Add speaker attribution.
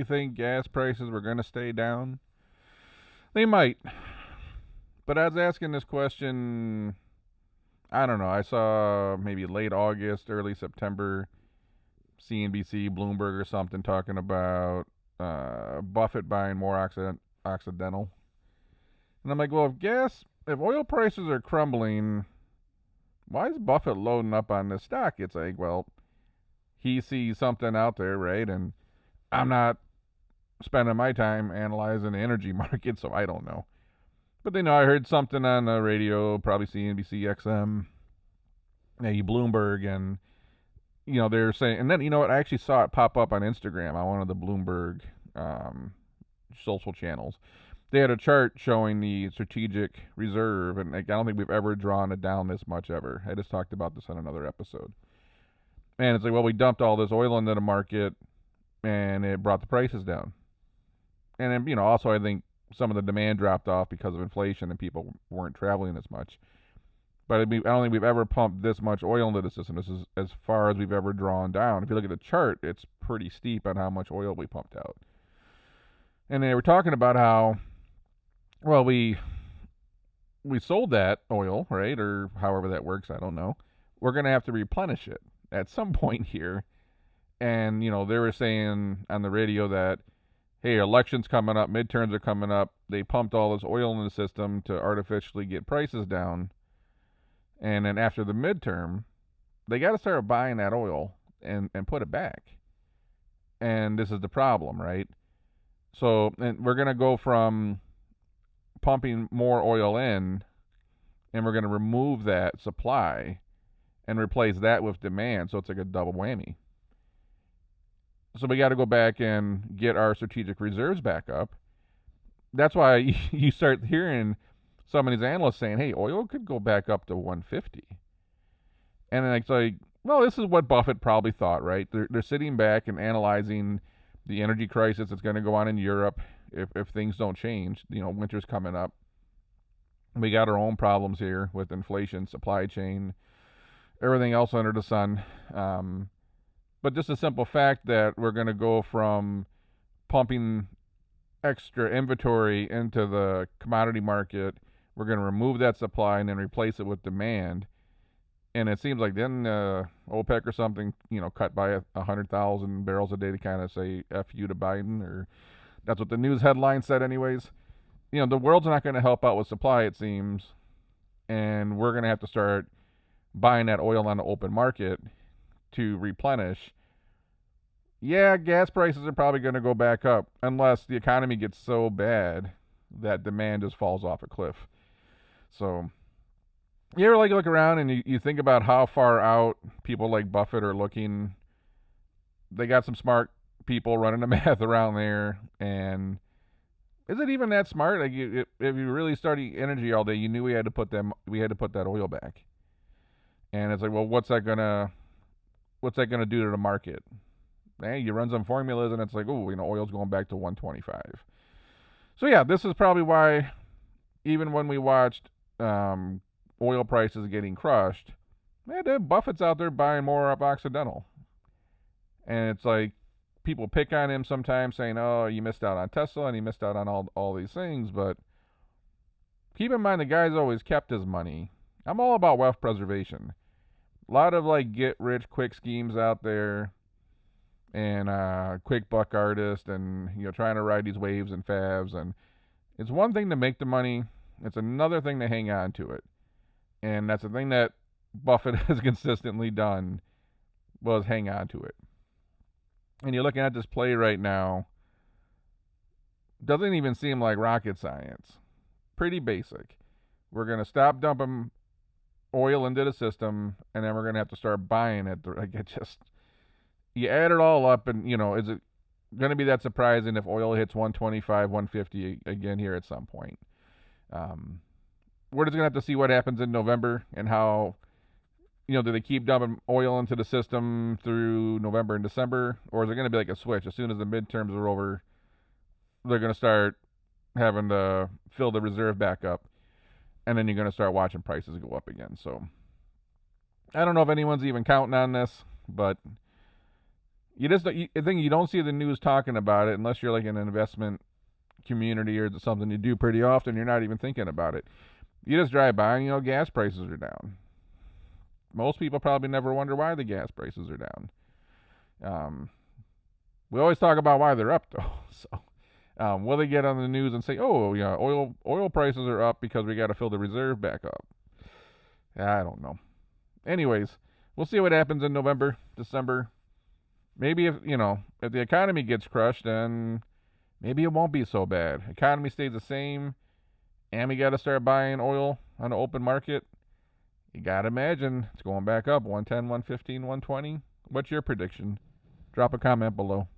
Speaker 1: think gas prices were going to stay down? They might. But I was asking this question, I don't know. I saw maybe late August, early September, CNBC, Bloomberg, or something talking about Buffett buying more Occidental. And I'm like, well, if oil prices are crumbling, why is Buffett loading up on this stock? It's like, well, he sees something out there, right? And I'm not spending my time analyzing the energy market, so I don't know. But I heard something on the radio, probably CNBC, XM, maybe Bloomberg, and they're saying, and then what? I actually saw it pop up on Instagram on one of the Bloomberg um, social channels. They had a chart showing the strategic reserve, and I don't think we've ever drawn it down this much ever. I just talked about this on another episode. And it's like, well, we dumped all this oil into the market, and it brought the prices down. And then, also I think some of the demand dropped off because of inflation and people weren't traveling as much. But I don't think we've ever pumped this much oil into the system. This is as far as we've ever drawn down. If you look at the chart, it's pretty steep on how much oil we pumped out. And they were talking about how, well, we sold that oil, right? Or however that works, I don't know. We're going to have to replenish it at some point here. And, they were saying on the radio that, hey, elections coming up, midterms are coming up. They pumped all this oil in the system to artificially get prices down. And then after the midterm, they got to start buying that oil and put it back. And this is the problem, right? So and we're going to go from pumping more oil in, and we're going to remove that supply and replace that with demand. So it's like a double whammy. So we got to go back and get our strategic reserves back up. That's why you start hearing some of these analysts saying, hey, oil could go back up to 150. And then it's like, well, this is what Buffett probably thought, right? They're sitting back and analyzing the energy crisis that's going to go on in Europe if things don't change. Winter's coming up. We got our own problems here with inflation, supply chain, everything else under the sun. But just the simple fact that we're going to go from pumping extra inventory into the commodity market, we're going to remove that supply and then replace it with demand. And it seems like then OPEC or something, cut by 100,000 barrels a day to kind of say F you to Biden, or that's what the news headline said anyways. The world's not going to help out with supply, it seems, and we're going to have to start buying that oil on the open market to replenish. Yeah, gas prices are probably going to go back up unless the economy gets so bad that demand just falls off a cliff. So you ever look around and you think about how far out people like Buffett are looking? They got some smart people running the math around there, and is it even that smart? Like, if you really study energy all day, you knew we had to put that oil back, and it's like, well, what's that gonna do to the market? Hey, you run some formulas, and it's like, oh, oil's going back to 125. So yeah, this is probably why, even when we watched oil prices getting crushed, Buffett's out there buying more up Occidental. And it's like, people pick on him sometimes saying, oh, you missed out on Tesla and you missed out on all these things. But keep in mind, the guy's always kept his money. I'm all about wealth preservation. A lot of get rich quick schemes out there, and quick buck artists, and trying to ride these waves and faves. And it's one thing to make the money, it's another thing to hang on to it. And that's the thing that Buffett has consistently done, was hang on to it. And you're looking at this play right now, doesn't even seem like rocket science. Pretty basic. We're going to stop dumping oil into the system, and then we're going to have to start buying it. You add it all up, and, is it going to be that surprising if oil hits 125, 150 again here at some point? We're just going to have to see what happens in November and how, do they keep dumping oil into the system through November and December? Or is it going to be like a switch? As soon as the midterms are over, they're going to start having to fill the reserve back up. And then you're going to start watching prices go up again. So I don't know if anyone's even counting on this, but I think you don't see the news talking about it unless you're like in an investment community or something you do pretty often. You're not even thinking about it. You just drive by and gas prices are down. Most people probably never wonder why the gas prices are down. We always talk about why they're up though. So will they get on the news and say, "Oh, yeah, oil prices are up because we got to fill the reserve back up"? I don't know. Anyways, we'll see what happens in November, December. Maybe if the economy gets crushed, then maybe it won't be so bad. Economy stays the same, and we got to start buying oil on the open market. You got to imagine it's going back up 110, 115, 120. What's your prediction? Drop a comment below.